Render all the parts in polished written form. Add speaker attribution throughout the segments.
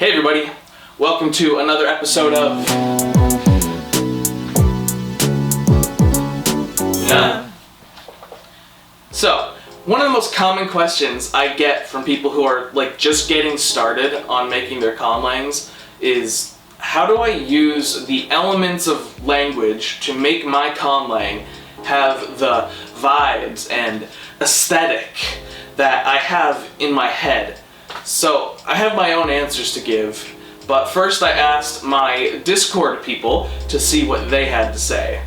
Speaker 1: Hey everybody, welcome to another episode of So, one of the most common questions I get from people who are just getting started on making their conlangs is, how do I use the elements of language to make my conlang have the vibes and aesthetic that I have in my head? So I have my own answers to give, but first I asked my Discord people to see what they had to say.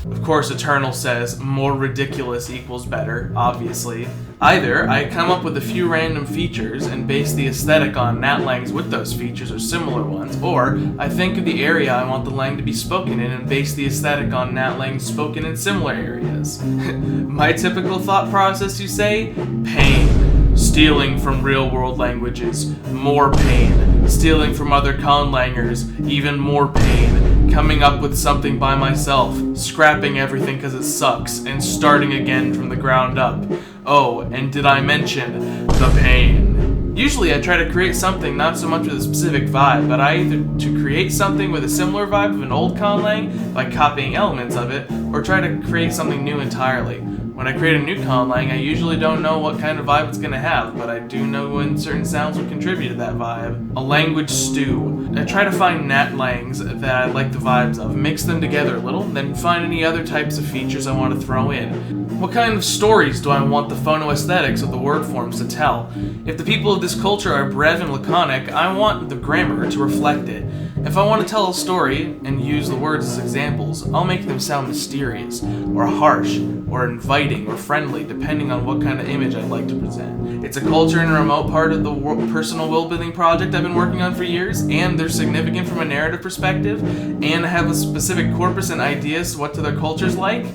Speaker 1: Of course, Eternal says more ridiculous equals better, obviously. Either I come up with a few random features and base the aesthetic on natlangs with those features or similar ones, or I think of the area I want the lang to be spoken in and base the aesthetic on natlangs spoken in similar areas. My typical thought process, you say? Pain. Stealing from real-world languages, more pain. Stealing from other conlangers, even more pain. Coming up with something by myself, scrapping everything because it sucks, and starting again from the ground up. Oh, and did I mention the pain? Usually I try to create something not so much with a specific vibe, but I either to create something with a similar vibe of an old conlang by copying elements of it, or try to create something new entirely. When I create a new conlang, I usually don't know what kind of vibe it's going to have, but I do know when certain sounds will contribute to that vibe. A language stew. I try to find natlangs that I like the vibes of, mix them together a little, then find any other types of features I want to throw in. What kind of stories do I want the phonoaesthetics of the word forms to tell? If the people of this culture are breve and laconic, I want the grammar to reflect it. If I want to tell a story and use the words as examples, I'll make them sound mysterious, or harsh, or inviting, or friendly, depending on what kind of image I'd like to present. It's a culture and a remote part of the personal will-building project I've been working on for years, and they're significant from a narrative perspective, and have a specific corpus and ideas what to their culture's like.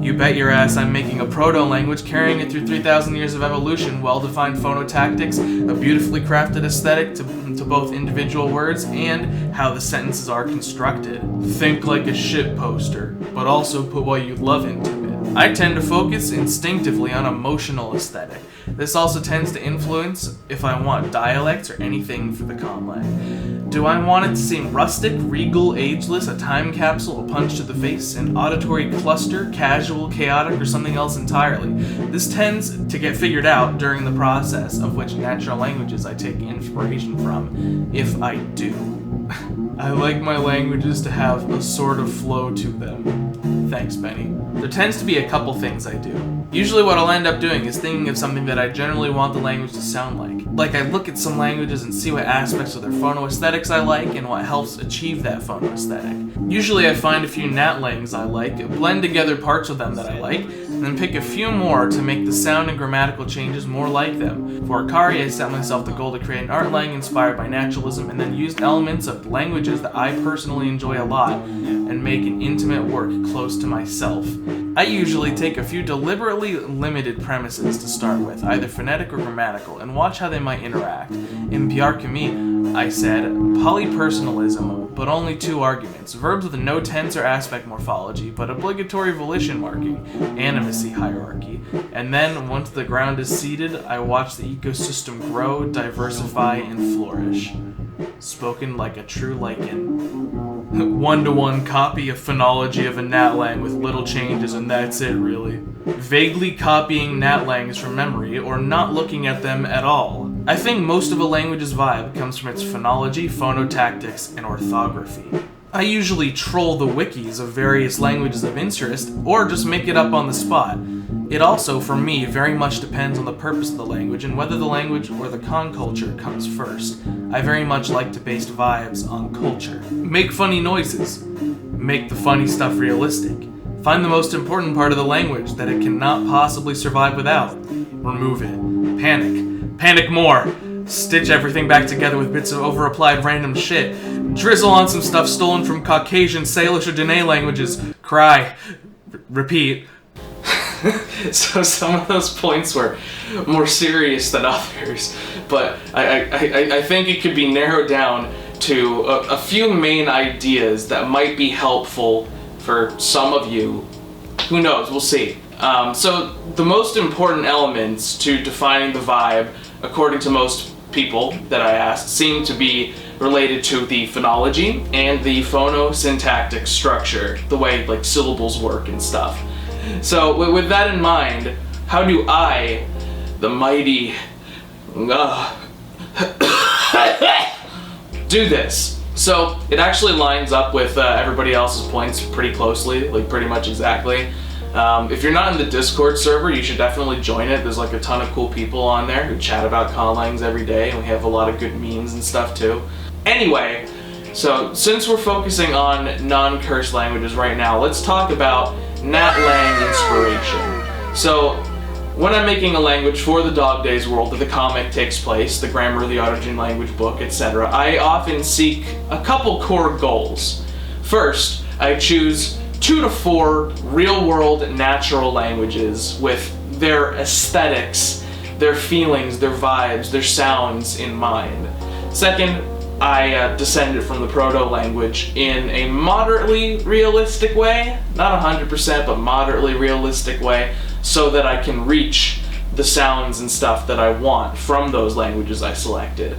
Speaker 1: You bet your ass I'm making a proto-language carrying it through 3,000 years of evolution, well-defined phonotactics, a beautifully crafted aesthetic to both individual words and how the sentences are constructed. Think like a shit poster, but also put what you love into it. I tend to focus instinctively on emotional aesthetic. This also tends to influence if I want dialects or anything for the conlang. Do I want it to seem rustic, regal, ageless, a time capsule, a punch to the face, an auditory cluster, casual, chaotic, or something else entirely? This tends to get figured out during the process of which natural languages I take inspiration from, if I do. I like my languages to have a sort of flow to them. Thanks, Benny. There tends to be a couple things I do. Usually what I'll end up doing is thinking of something that I generally want the language to sound like. Like I look at some languages and see what aspects of their phonoaesthetics I like and what helps achieve that phonoaesthetic. Usually I find a few natlangs I like, blend together parts of them that I like, and then pick a few more to make the sound and grammatical changes more like them. For Akari, I set myself the goal to create an art lang inspired by naturalism and then used elements of languages that I personally enjoy a lot and make an intimate work close to myself. I usually take a few deliberately limited premises to start with, either phonetic or grammatical, and watch how they might interact. In Piarkami, I said polypersonalism, but only two arguments, verbs with no tense or aspect morphology, but obligatory volition marking, animacy hierarchy, and then, once the ground is seated, I watch the ecosystem grow, diversify, and flourish. Spoken like a true lichen. One-to-one copy of phonology of a natlang with little changes, and that's it, really. Vaguely copying natlangs from memory, or not looking at them at all. I think most of a language's vibe comes from its phonology, phonotactics, and orthography. I usually troll the wikis of various languages of interest, or just make it up on the spot. It also, for me, very much depends on the purpose of the language and whether the language or the con-culture comes first. I very much like to base vibes on culture. Make funny noises. Make the funny stuff realistic. Find the most important part of the language that it cannot possibly survive without. Remove it. Panic. Panic more. Stitch everything back together with bits of over-applied random shit. Drizzle on some stuff stolen from Caucasian, Salish, or Dene languages. Cry. Repeat. So some of those points were more serious than others, but I think it could be narrowed down to a few main ideas that might be helpful for some of you. Who knows? We'll see. So the most important elements to defining the vibe, according to most people that I asked seem to be related to the phonology and the phonosyntactic structure, the way like syllables work and stuff. So with that in mind, how do I, the mighty, do this? So it actually lines up with everybody else's points pretty closely, like pretty much exactly. If you're not in the Discord server, you should definitely join it. There's like a ton of cool people on there who chat about conlangs every day, and we have a lot of good memes and stuff too. Anyway, so since we're focusing on non-curse languages right now, let's talk about Nat Lang inspiration. So when I'm making a language for the Dog Days world that the comic takes place, the Grammar of the Autogene Language book, etc., I often seek a couple core goals. First, I choose 2 to 4 real-world natural languages with their aesthetics, their feelings, their vibes, their sounds in mind. Second, I descended from the proto-language in a moderately realistic way, not 100%, but moderately realistic way, so that I can reach the sounds and stuff that I want from those languages I selected.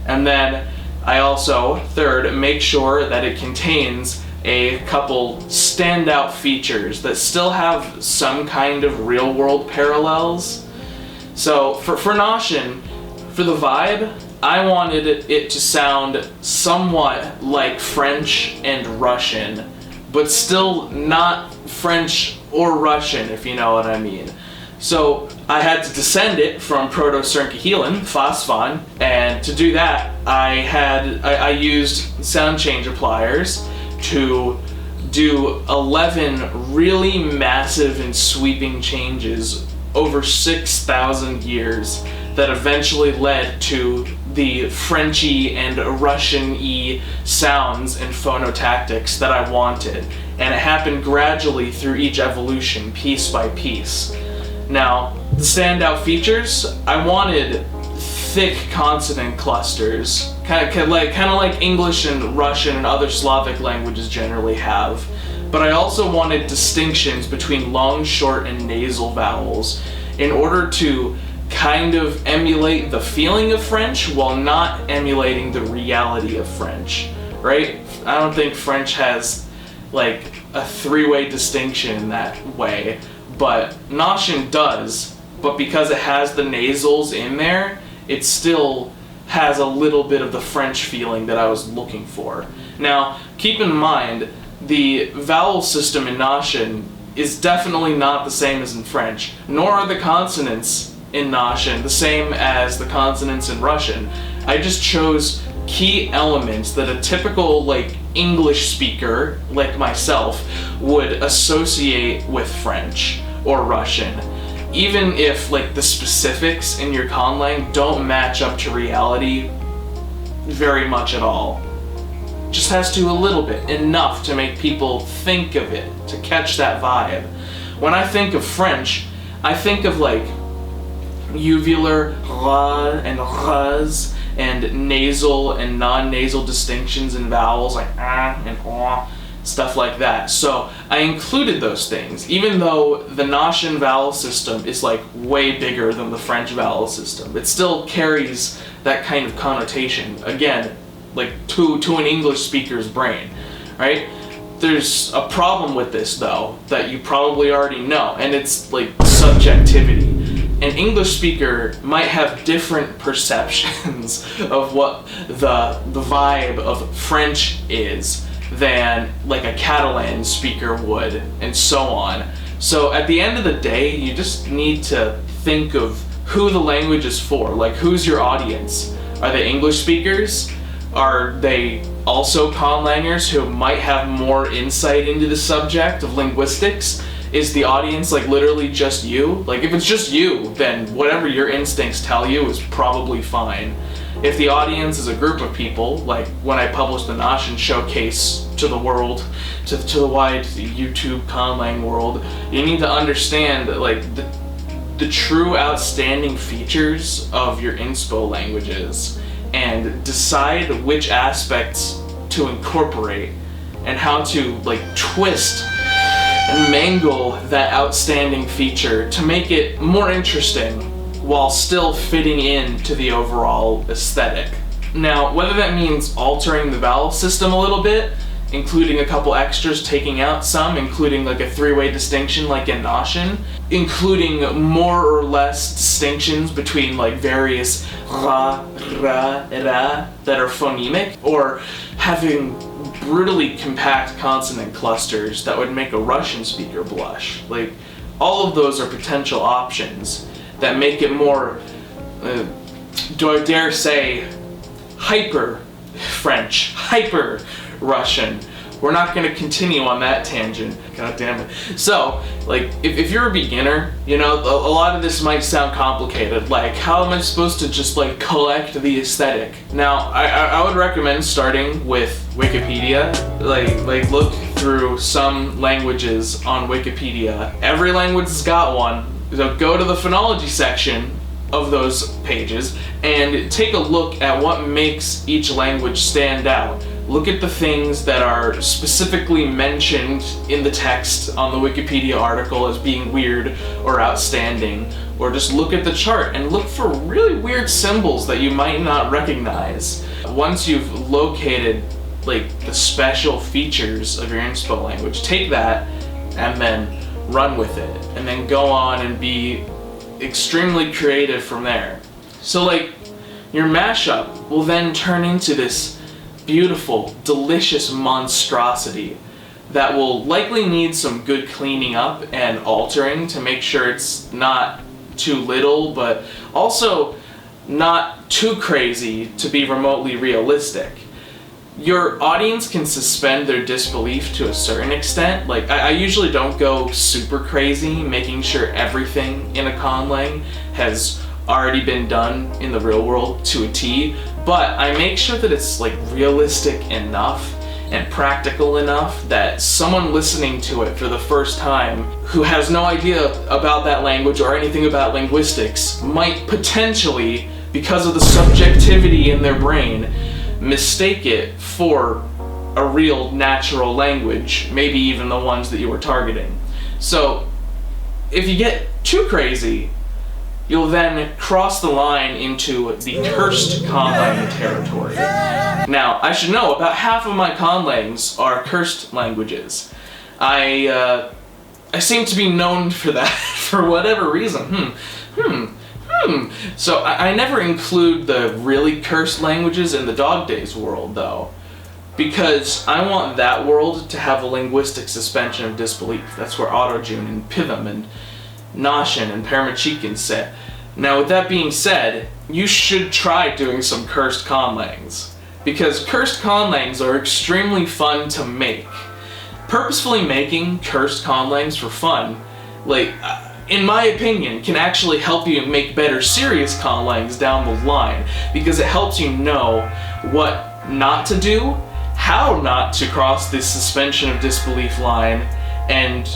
Speaker 1: And then I also, third, make sure that it contains a couple standout features that still have some kind of real-world parallels. So for Notion, for the vibe, I wanted it to sound somewhat like French and Russian, but still not French or Russian, if you know what I mean. So I had to descend it from Proto-Cercahelan, Phosphon, and to do that, I used sound change appliers to do 11 really massive and sweeping changes over 6,000 years that eventually led to the Frenchy and Russian-y sounds and phonotactics that I wanted. And it happened gradually through each evolution, piece by piece. Now, the standout features, I wanted thick consonant clusters, kind of like English and Russian and other Slavic languages generally have. But I also wanted distinctions between long, short, and nasal vowels in order to kind of emulate the feeling of French while not emulating the reality of French, right? I don't think French has like a 3-way distinction in that way, but Notion does, but because it has the nasals in there, it still has a little bit of the French feeling that I was looking for. Now, keep in mind, the vowel system in Notion is definitely not the same as in French, nor are the consonants in Notion the same as the consonants in Russian. I just chose key elements that a typical like English speaker like myself would associate with French or Russian, even if like the specifics in your conlang don't match up to reality very much at all. Just has to a little bit, enough to make people think of it, to catch that vibe. When I think of French, I think of like uvular ra and ras and nasal and non-nasal distinctions in vowels like ah and ah, stuff like that. So I included those things, even though the Notion vowel system is like way bigger than the French vowel system. It still carries that kind of connotation, again, like to an English speaker's brain, right? There's a problem with this though, that you probably already know, and it's like subjectivity. An English speaker might have different perceptions of what the vibe of French is than like a Catalan speaker would, and so on. So at the end of the day, you just need to think of who the language is for. Like, who's your audience? Are they English speakers? Are they also conlangers who might have more insight into the subject of linguistics? Is the audience like literally just you? Like, if it's just you, then whatever your instincts tell you is probably fine. If the audience is a group of people, like when I published the Notion showcase to the world, to the wide YouTube conlang world, you need to understand like the true outstanding features of your inspo languages and decide which aspects to incorporate and how to like twist and mangle that outstanding feature to make it more interesting while still fitting into the overall aesthetic. Now, whether that means altering the vowel system a little bit, including a couple extras, taking out some, including like a three-way distinction like in Nashin, including more or less distinctions between like various ra, ra, ra that are phonemic, or having brutally compact consonant clusters that would make a Russian speaker blush. Like, all of those are potential options that make it more, do I dare say, hyper French, hyper Russian. We're not going to continue on that tangent. God damn it. So, like, if you're a beginner, you know, a lot of this might sound complicated. Like, how am I supposed to just, like, collect the aesthetic? Now, I would recommend starting with Wikipedia. Like look through some languages on Wikipedia. Every language has got one. So go to the phonology section of those pages and take a look at what makes each language stand out. Look at the things that are specifically mentioned in the text on the Wikipedia article as being weird or outstanding, or just look at the chart and look for really weird symbols that you might not recognize. Once you've located like the special features of your inspo language, take that and then run with it, and then go on and be extremely creative from there. So like, your mashup will then turn into this beautiful, delicious monstrosity that will likely need some good cleaning up and altering to make sure it's not too little, but also not too crazy to be remotely realistic. Your audience can suspend their disbelief to a certain extent. Like, I usually don't go super crazy, making sure everything in a conlang has already been done in the real world to a T, but I make sure that it's like realistic enough and practical enough that someone listening to it for the first time who has no idea about that language or anything about linguistics might potentially, because of the subjectivity in their brain, mistake it for a real natural language, maybe even the ones that you were targeting. So if you get too crazy, you'll then cross the line into the cursed conlang territory. Now, I should know, about half of my conlangs are cursed languages. I seem to be known for that for whatever reason. So I never include the really cursed languages in the Dog Days world, though, because I want that world to have a linguistic suspension of disbelief. That's where Autojune and Pitham and Nashin and Paramachikan sit. Now, with that being said, you should try doing some cursed conlangs, because cursed conlangs are extremely fun to make. Purposefully making cursed conlangs for fun, like, in my opinion, can actually help you make better serious conlangs down the line, because it helps you know what not to do, how not to cross this suspension of disbelief line, and,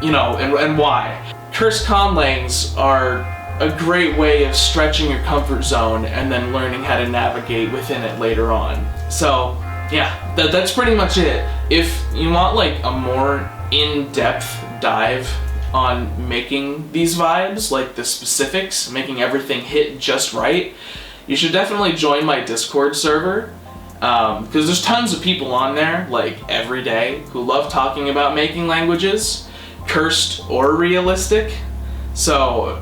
Speaker 1: you know, and why. Cursed conlangs are a great way of stretching your comfort zone and then learning how to navigate within it later on. So, yeah, that's pretty much it. If you want like a more in-depth dive on making these vibes, like the specifics, making everything hit just right, you should definitely join my Discord server, because there's tons of people on there, like every day, who love talking about making languages, cursed or realistic. So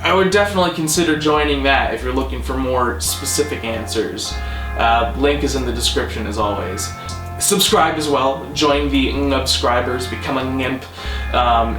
Speaker 1: I would definitely consider joining that if you're looking for more specific answers. Link is in the description as always. Subscribe as well, join the ŋimp, become a ŋimp,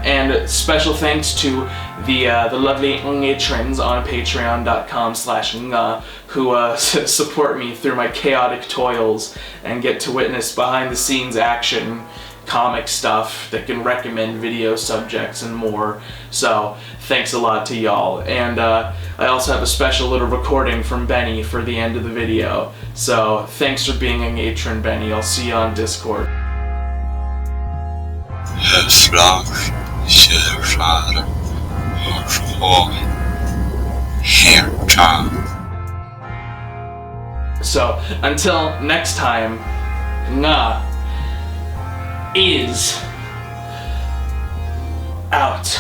Speaker 1: and special thanks to the lovely patrons on patreon.com/nga who support me through my chaotic toils and get to witness behind the scenes action, comic stuff, that can recommend video subjects and more. So thanks a lot to y'all. And I also have a special little recording from Benny for the end of the video. So thanks for being a patron, Benny. I'll see you on Discord. So until next time, nga is out.